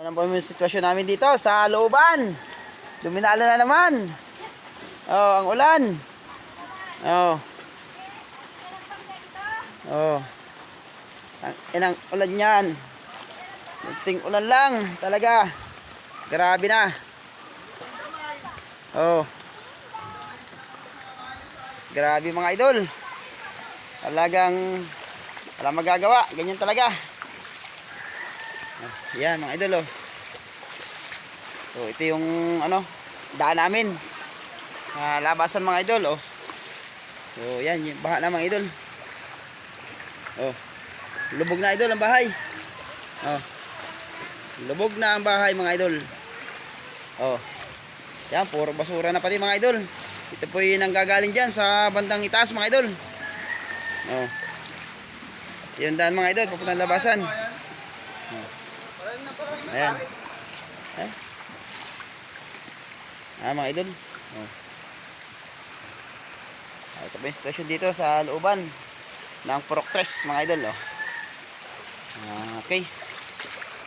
Ano po yung sitwasyon namin dito sa looban? Luminalo na naman. Oh, ang ulan. Oh. Oh. Ang inang ulan yan. Kunting ulan lang talaga. Grabe na. Oh. Grabe mga idol. Talagang wala magagawa. Ganyan talaga. Yan mga idol oh. So ito yung ano, daan namin. Labasan mga idol oh. So yan, yung baha na mga idol. Oh. Lubog na idol ang bahay. Oh. Lubog na ang bahay mga idol. Oh. Yan, puro basura na pati mga idol. Ito po yung nanggagaling dyan sa bandang itaas mga idol. Oh. Yan daan mga idol, papuntang labasan. Oh. Ayan. Mga idol. Oh. Ito po yung sitwasyon dito sa looban ng Purok Tres mga idol. Oh. Okay.